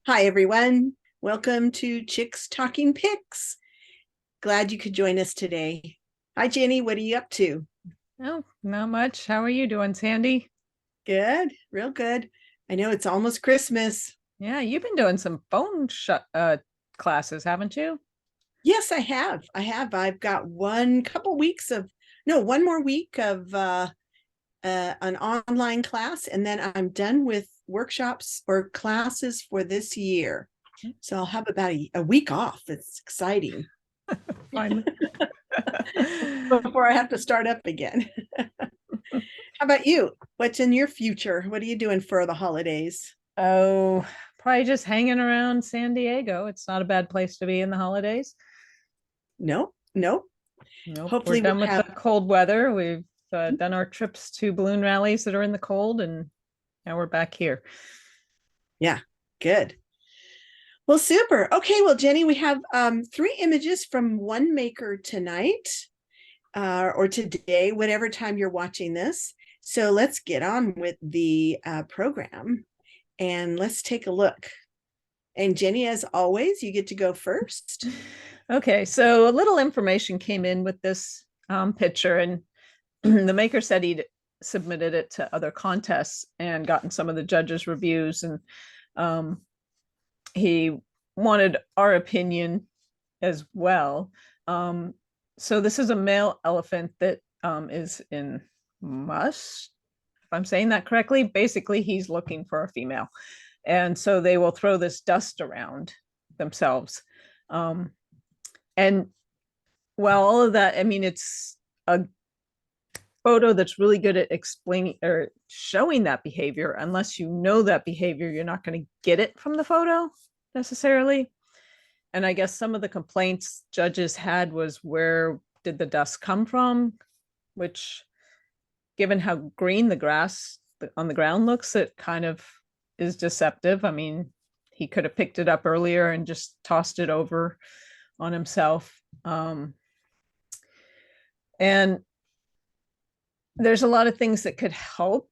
Hi, everyone. Welcome to Chicks Talking Pics. Glad you could join us today. Hi, Jenny. What are you up to? Oh, not much. How are you doing, Sandy? Good, real good. I know it's almost Christmas. Yeah, you've been doing some phone classes, haven't you? Yes, I have. I've got one more week of an online class, and then I'm done with workshops or classes for this year. So I'll have about a week off. It's exciting Finally. before I have to start up again. How about you? What's in your future? What are you doing for the holidays? Oh, probably just hanging around San Diego. It's not a bad place to be in the holidays. Nope, nope. Nope, we're Hopefully we'll done with the have, cold weather. We've done our trips to balloon rallies that are in the cold, and now we're back here. yeah, good. Well, super. Okay, well, Jenny, we have three images from one maker tonight or today, whatever time you're watching this. So let's get on with the program and let's take a look. And Jenny, as always, you get to go first. Okay, so a little information came in with this picture, and the maker said he'd submitted it to other contests and gotten some of the judges' reviews, and um, he wanted our opinion as well. Um, so this is a male elephant that is in must, if I'm saying that correctly. Basically, he's looking for a female, and so they will throw this dust around themselves. Um, and well, all of that, I mean, it's a photo that's really good at explaining or showing that behavior. Unless you know that behavior, you're not going to get it from the photo necessarily. And I guess some of the complaints judges had was, where did the dust come from? Which, given how green the grass on the ground looks, it kind of is deceptive. I mean, he could have picked it up earlier and just tossed it over on himself. And there's a lot of things that could help.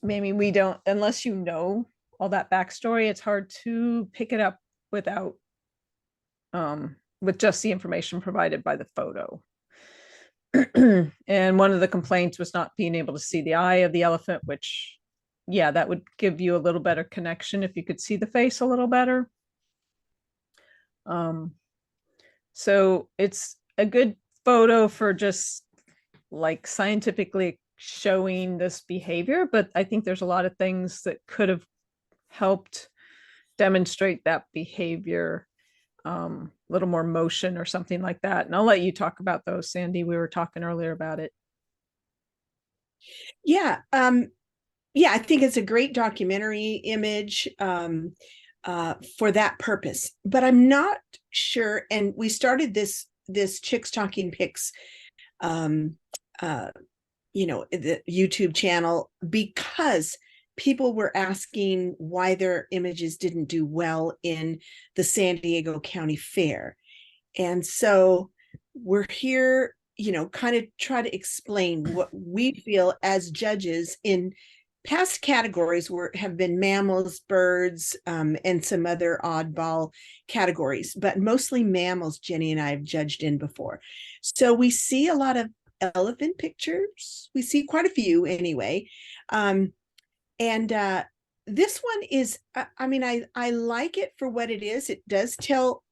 Maybe we don't, unless you know all that backstory, it's hard to pick it up without with just the information provided by the photo. And one of the complaints was not being able to see the eye of the elephant, which, yeah, that would give you a little better connection if you could see the face a little better. um so it's a good photo for just like scientifically showing this behavior, but I think there's a lot of things that could have helped demonstrate that behavior, a little more motion or something like that. And I'll let you talk about those, Sandy. We were talking earlier about it. Yeah, yeah, I think it's a great documentary image for that purpose. But I'm not sure. And we started this Chicks Talking Pics, um, uh, the YouTube channel because people were asking why their images didn't do well in the San Diego County Fair, and so we're here, kind of try to explain what we feel as judges in past categories where have been mammals, birds, and some other oddball categories, but mostly mammals. Jenny and I have judged in before. So we see a lot of elephant pictures. We see quite a few anyway. And this one is, I mean, I like it for what it is. It does tell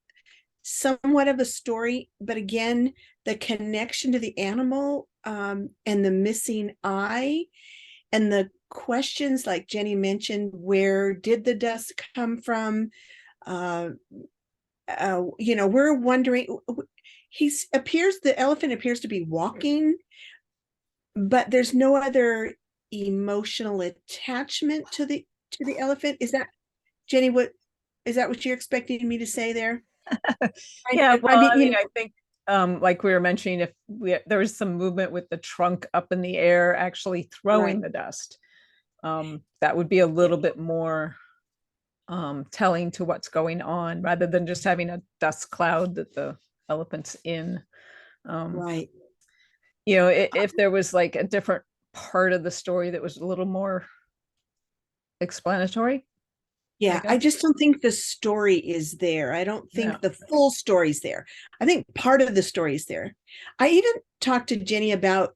somewhat of a story, but again, the connection to the animal, and the missing eye, and the questions like Jenny mentioned, where did the dust come from? Uh, we're wondering. The elephant appears to be walking, but there's no other emotional attachment to the elephant. Is that, Jenny? What is that? What you're expecting me to say there? Yeah, I well, mean, I mean, I think like we were mentioning, if there was some movement with the trunk up in the air actually throwing right. the dust, that would be a Yeah, little bit more telling to what's going on, rather than just having a dust cloud that the elephant's in. um, right. if there was like a different part of the story that was a little more explanatory. Yeah, I Megan? just don't think the story is there. I don't No. think the full story's there. I think part of the story is there. I even talked to Jenny about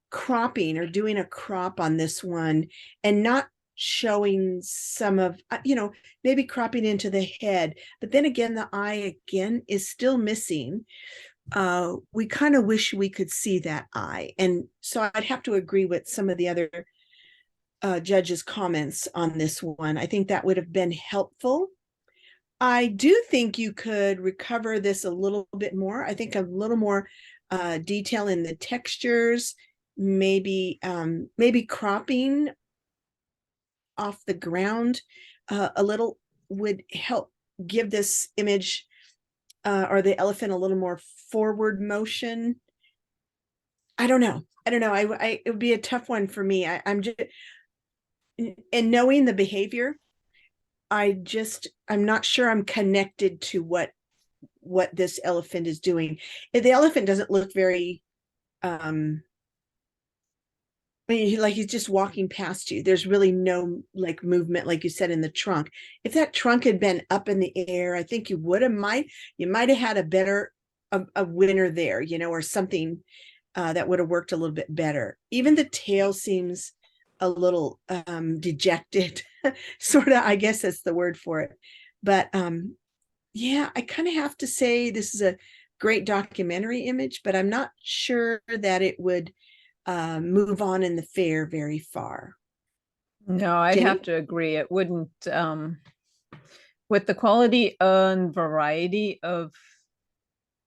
cropping or doing a crop on this one and not showing some of, maybe cropping into the head. But then again, the eye again is still missing. We kind of wish we could see that eye. And so I'd have to agree with some of the other judge's comments on this one. I think that would have been helpful. I do think you could recover this a little bit more. I think a little more detail in the textures, maybe cropping off the ground a little would help give this image or the elephant a little more forward motion. I don't know. It would be a tough one for me. I'm just, and knowing the behavior, I'm not sure I'm connected to what this elephant is doing. The elephant doesn't look very I mean, like he's just walking past you. There's really no like movement, like you said, in the trunk. If that trunk had been up in the air, I think you might have had a winner there, or something that would have worked a little bit better. Even the tail seems a little dejected, sort of. I guess that's the word for it. But yeah, I kind of have to say this is a great documentary image, but I'm not sure that it would move on in the fair very far. No, I'd have Jenny? to agree. It wouldn't, with the quality and variety of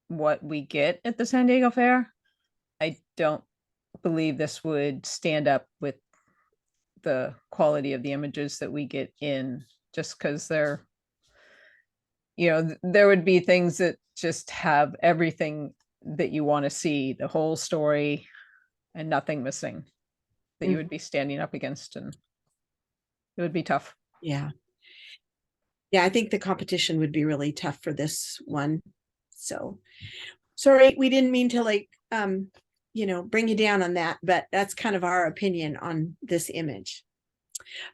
what we get at the San Diego Fair, I don't believe this would stand up with the quality of the images that we get in, just because there would be things that just have everything that you want to see, the whole story, and nothing missing that you Mm, would be standing up against, and it would be tough. yeah. Yeah, I think the competition would be really tough for this one. So sorry, we didn't mean to bring you down on that, but that's kind of our opinion on this image.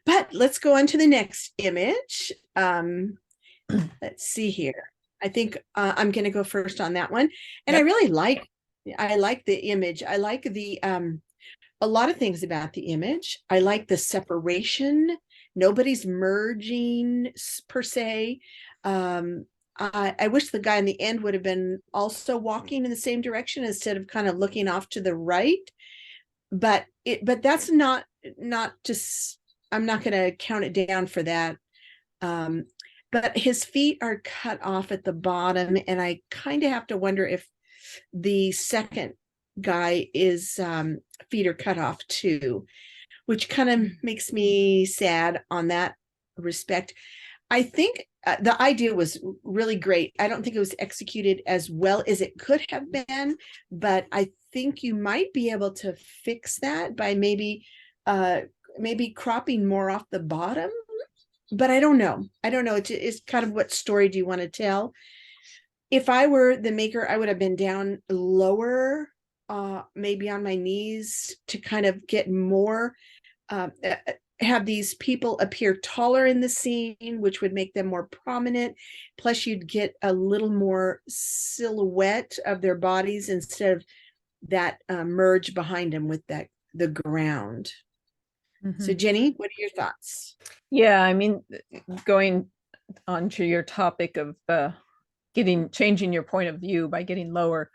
But let's go on to the next image. Let's see here. I think I'm going to go first on that one. And Yep. I like the image. I like the a lot of things about the image. I like the separation. Nobody's merging per se. I wish the guy in the end would have been also walking in the same direction instead of kind of looking off to the right. But that's not just. I'm not going to count it down for that. Um, but his feet are cut off at the bottom, and I kind of have to wonder if the second guy is feet are cut off too, which kind of makes me sad on that respect. I think the idea was really great. I don't think it was executed as well as it could have been, but I think you might be able to fix that by maybe cropping more off the bottom. But I don't know. It's kind of what story do you want to tell? If I were the maker, I would have been down lower, maybe on my knees to kind of get more, have these people appear taller in the scene, which would make them more prominent. Plus, you'd get a little more silhouette of their bodies instead of that merge behind them with the ground. So, Mhm. Jenny, what are your thoughts? Yeah, I mean, going on to your topic of changing your point of view by getting lower,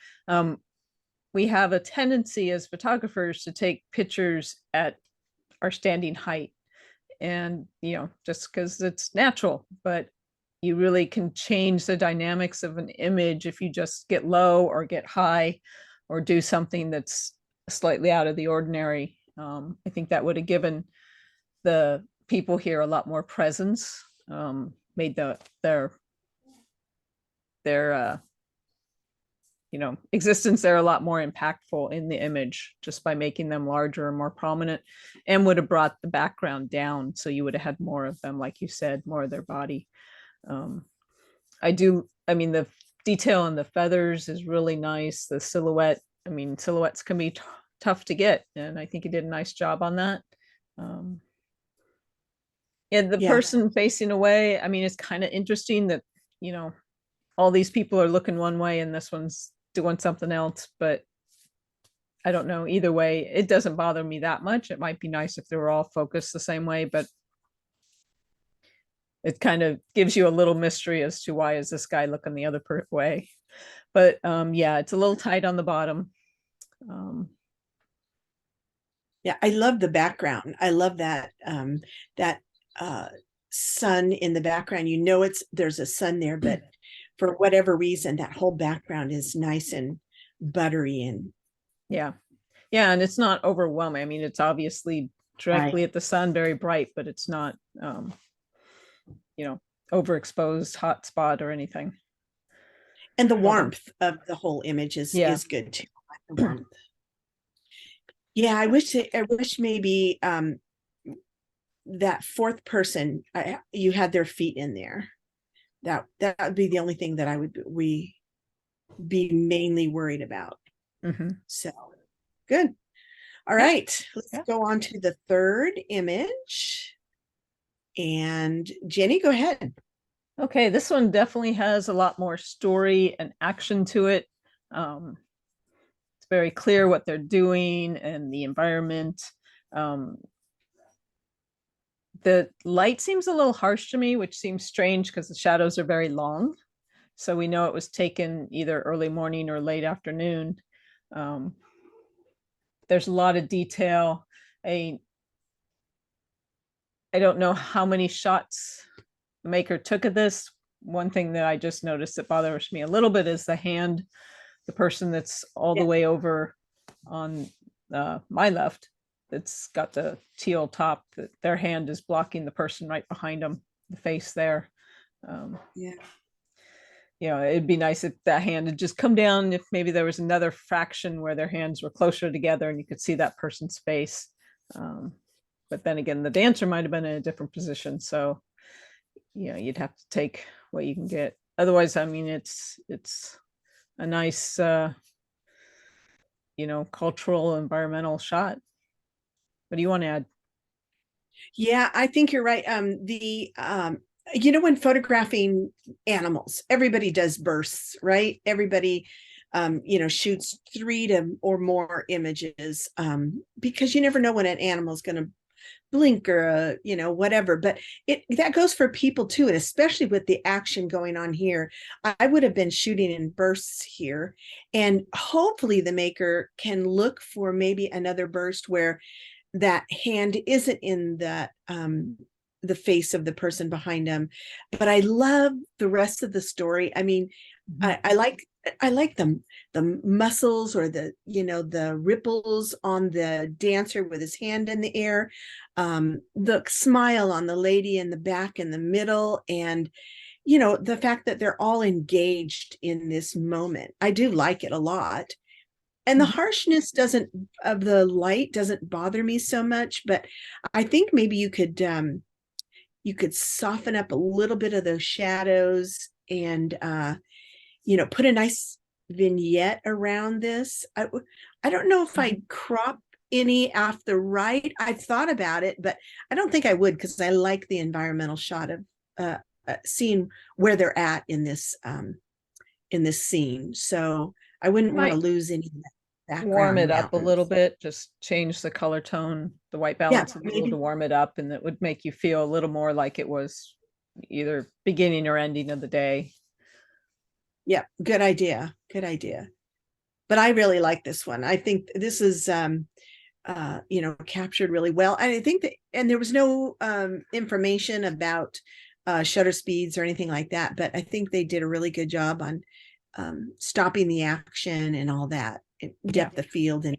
we have a tendency as photographers to take pictures at our standing height, and just because it's natural, but you really can change the dynamics of an image if you just get low or get high or do something that's slightly out of the ordinary. I think that would have given the people here a lot more presence, made their existence there a lot more impactful in the image just by making them larger and more prominent, and would have brought the background down, so you would have had more of them, like you said, more of their body. um, I mean, the detail in the feathers is really nice. The silhouette, I mean, silhouettes can be tough to get, and I think he did a nice job on that. um, Yeah, the Yeah. person facing away, I mean, it's kind of interesting that, you know, all these people are looking one way and this one's doing something else, but I don't know. Either way, it doesn't bother me that much. It might be nice if they were all focused the same way, but it kind of gives you a little mystery as to why is this guy looking the other way. But yeah, it's a little tight on the bottom. Um, Yeah, I love the background. I love that uh sun in the background. You know there's a sun there, but for whatever reason, that whole background is nice and buttery and yeah. Yeah, and it's not overwhelming. I mean, it's obviously right. directly at the sun, very bright, but it's not you know, overexposed hot spot or anything. And the Although, warmth of the whole image yeah. is good too. I like the warmth. Yeah, I wish maybe that fourth person you had their feet in there. That would be the only thing that I would we be mainly worried about. Mhm. So good. All Yeah, right, let's yeah. go on to the third image. And Jenny, go ahead. Okay, this one definitely has a lot more story and action to it. It's very clear what they're doing and the environment. Um, the light seems a little harsh to me, which seems strange because the shadows are very long. So we know it was taken either early morning or late afternoon. Um, there's a lot of detail. I I don't know how many shots the maker took of this. One thing that I just noticed that bothers me a little bit is the hand, the person that's all the Yeah, way over on my left, that's got the teal top, that their hand is blocking the person right behind them, the face there. Um, yeah, you know, it'd be nice if that hand had just come down, if maybe there was another fraction where their hands were closer together and you could see that person's face. Um, but then again, the dancer might have been in a different position. So, you know, you'd have to take what you can get. Otherwise, I mean, it's a nice, you know, cultural, environmental shot. What do you want to add? yeah. I think you're right. You know, when photographing animals, everybody does bursts, right? Everybody, shoots three to or more images, because you never know when an animal is going to blink or whatever. But it that goes for people too, and especially with the action going on here. I would have been shooting in bursts here, and hopefully the maker can look for maybe another burst where that hand isn't in the face of the person behind them. But I love the rest of the story. I mean, Mhm. I like the muscles or the ripples on the dancer with his hand in the air, the smile on the lady in the back in the middle, and the fact that they're all engaged in this moment. I do like it a lot. And the Mhm. harshness doesn't of the light doesn't bother me so much, but I think maybe you could soften up a little bit of those shadows and put a nice vignette around this. I don't know if Mhm. I'd crop any off the right. I've thought about it, but I don't think I would because I like the environmental shot of seeing where they're at in this scene. So I You wouldn't want to might lose any of that warm background it up a little mountains. bit, just change the color tone, the white Yeah, balance a little to maybe. warm it up, and it would make you feel a little more like it was either beginning or ending of the day. Yeah, good idea. Good idea. But I really like this one. I think this is captured really well. And I think that, and there was no information about shutter speeds or anything like that, but I think they did a really good job on stopping the action and all that, Yeah. depth of field, and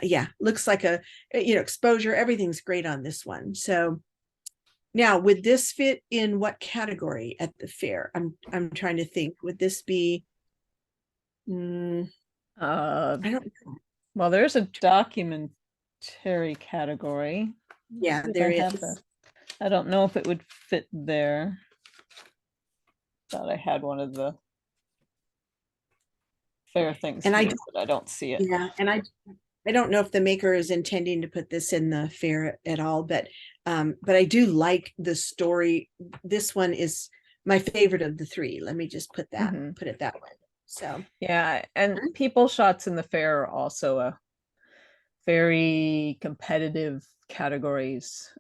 yeah, looks like exposure. Everything's great on this one. So now, would this fit in what category at the fair? I'm trying to think. Would this be? Mm, Uh, I don't know. well, there's a documentary category. Let's Yeah, see if I there have the, is. I don't know if it would fit there. Thought I had one of the fair things And I here, but I don't see it. Yeah, and I don't know if the maker is intending to put this in the fair at all, but I do like the story. This one is my favorite of the three. Let me just put Mhm. it that way. So Yeah, and people shots in the fair are also a very competitive categories.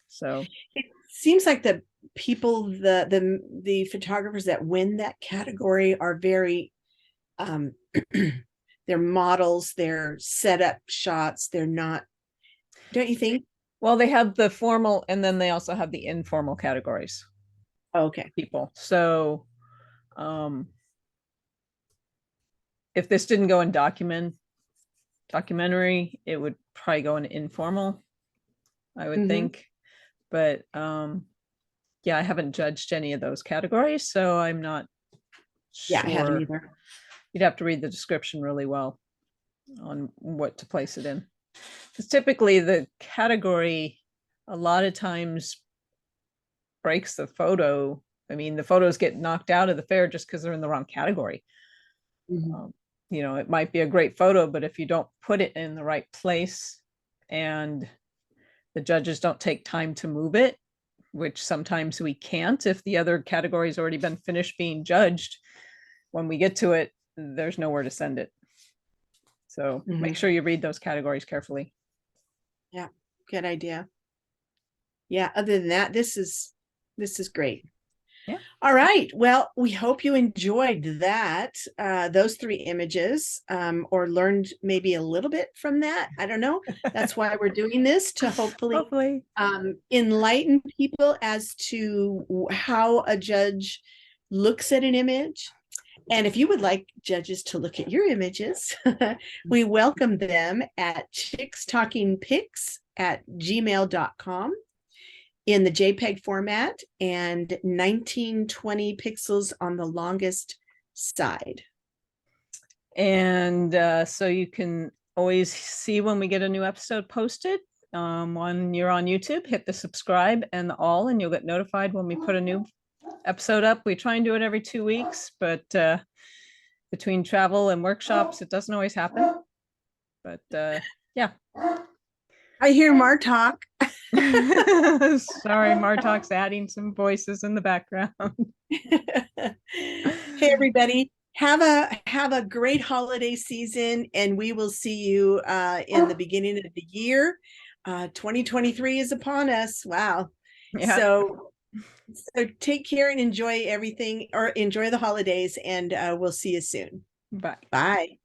So it seems like the people, the photographers that win that category are very um they're models, they're setup shots, they're not, don't you think? well, they have the formal and then they also have the informal categories Oh, okay. people. So um if this didn't go in documentary, it would probably go in informal, I would Mm-hmm. think. But yeah, I haven't judged any of those categories, so I'm not Yeah, I haven't sure. either. You'd have to read the description really well on what to place it in. Because typically the category a lot of times breaks the photo. I mean, the photos get knocked out of the fair just because they're in the wrong category. Mm-hmm. Um, it might be a great photo, but if you don't put it in the right place and the judges don't take time to move it, which sometimes we can't if the other category's already been finished being judged, when we get to it, there's nowhere to send it. So Mm-hmm. make sure you read those categories carefully. Yeah, good idea. Yeah, other than that, this is great. Yeah. All right. Well, we hope you enjoyed that, those three images, or learned maybe a little bit from that. I don't know. That's why we're doing this, to hopefully Hopefully. enlighten people as to how a judge looks at an image. And if you would like judges to look at your images, we welcome them at chickstalkingpics@gmail.com in the JPEG format and 1920 pixels on the longest side. And so you can always see when we get a new episode posted. When you're on YouTube, hit the subscribe and the all, and you'll get notified when we put a new episode up. We try and do it every 2 weeks, but between travel and workshops, it doesn't always happen. But yeah. I hear Martok. Sorry, Martok's adding some voices in the background. Hey everybody, have a great holiday season, and we will see you in the beginning of the year. 2023 is upon us. Wow. Yeah. So take care and enjoy everything, or enjoy the holidays, and we'll see you soon. Bye. Bye.